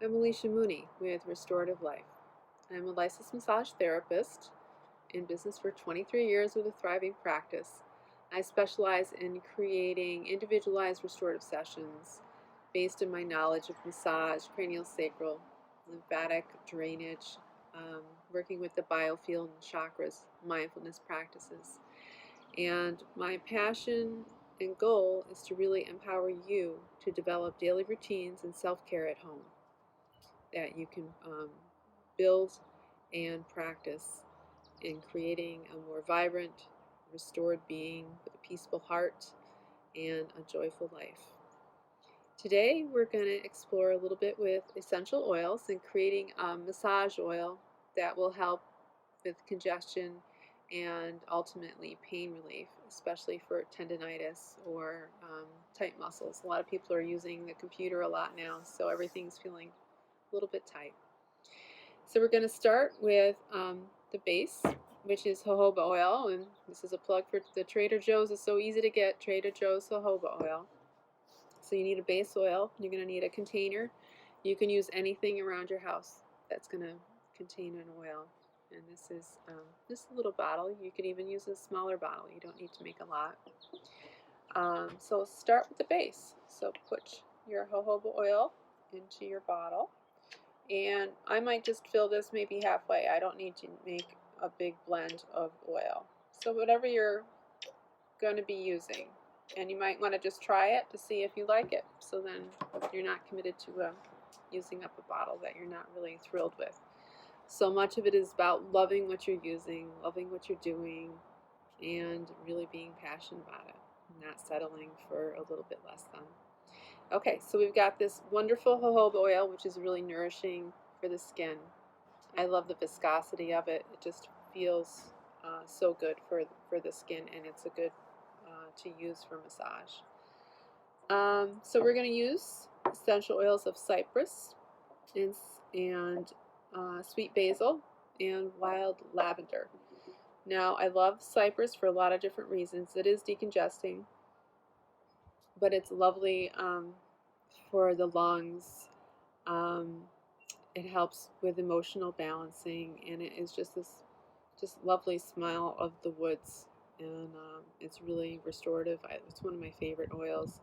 I'm Alicia Mooney with Restorative Life. I'm a licensed massage therapist in business for 23 years with a thriving practice. I specialize in creating individualized restorative sessions based on my knowledge of massage, craniosacral, lymphatic drainage, working with the biofield and chakras, mindfulness practices. And my passion and goal is to really empower you to develop daily routines and self-care at home that you can build and practice in creating a more vibrant, restored being with a peaceful heart and a joyful life. Today we're going to explore a little bit with essential oils and creating a massage oil that will help with congestion and ultimately pain relief, especially for tendinitis or tight muscles. A lot of people are using the computer a lot now, so everything's feeling a little bit tight. So we're going to start with the base, which is jojoba oil, and this is a plug for the Trader Joe's. It's so easy to get Trader Joe's jojoba oil. So you need a base oil. You're going to need a container. You can use anything around your house that's going to contain an oil. And this is just a little bottle. You could even use a smaller bottle. You don't need to make a lot. So start with the base. So put your jojoba oil into your bottle. And I might just fill this maybe halfway. I don't need to make a big blend of oil. So whatever you're going to be using. And you might want to just try it to see if you like it. So then you're not committed to using up a bottle that you're not really thrilled with. So much of it is about loving what you're using, loving what you're doing, and really being passionate about it. Not settling for a little bit less than. Okay, so we've got this wonderful jojoba oil, which is really nourishing for the skin. I love the viscosity of it. It just feels so good for the skin, and it's a good to use for massage. So we're going to use essential oils of cypress and sweet basil and wild lavender. Now, I love cypress for a lot of different reasons. It is decongesting, but it's lovely for the lungs. It helps with emotional balancing, and it is just this lovely smell of the woods, and it's really restorative. It's one of my favorite oils.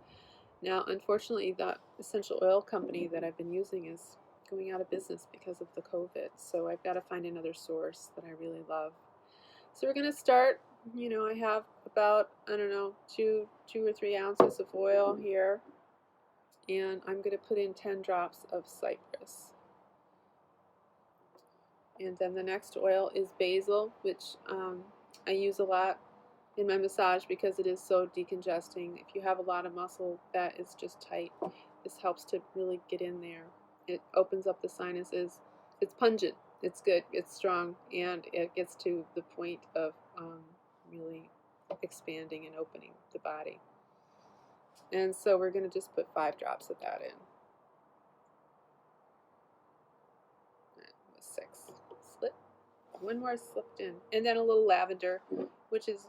Now, unfortunately, the essential oil company that I've been using is going out of business because of the COVID, so I've got to find another source that I really love. So we're going to start, I have about, I don't know, 2 or 3 ounces of oil here, and I'm going to put in 10 drops of cypress. And then the next oil is basil, which I use a lot in my massage because it is so decongesting. If you have a lot of muscle that is just tight, this helps to really get in there. It opens up the sinuses. It's pungent. It's good. It's strong. And it gets to the point of really expanding and opening the body. And so we're going to just put 5 drops of that in. That was 6. Slip. One more slipped in. And then a little lavender, which is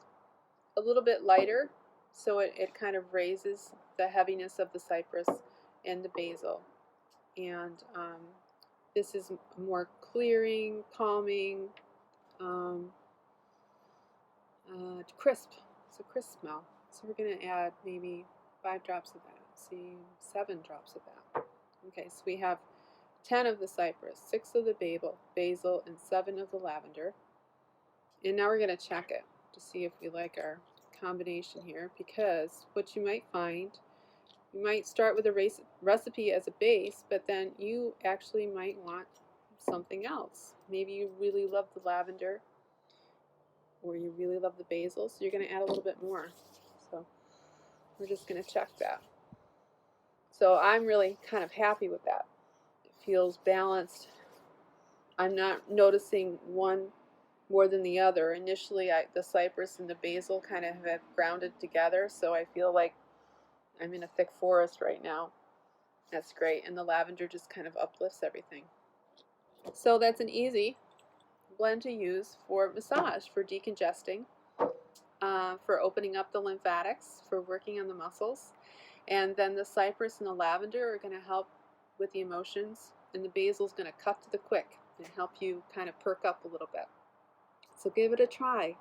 a little bit lighter, so it kind of raises the heaviness of the cypress and the basil. And this is more clearing, calming, crisp. It's a crisp smell. So we're going to add maybe 5 drops of that. See, 7 drops of that. Okay, so we have 10 of the cypress, 6 of the basil, and 7 of the lavender. And now we're going to check it to see if we like our combination here, because what you might find, you might start with a recipe as a base, but then you actually might want something else. Maybe you really love the lavender, or you really love the basil, so you're going to add a little bit more. So we're just going to check that. So I'm really kind of happy with that. It feels balanced. I'm not noticing one more than the other. Initially, the cypress and the basil kind of have grounded together, so I feel like I'm in a thick forest right now. That's great, and the lavender just kind of uplifts everything. So that's an easy blend to use for massage, for decongesting, for opening up the lymphatics, for working on the muscles. And then the cypress and the lavender are going to help with the emotions and the basil is going to cut to the quick and help you kind of perk up a little bit. So give it a try.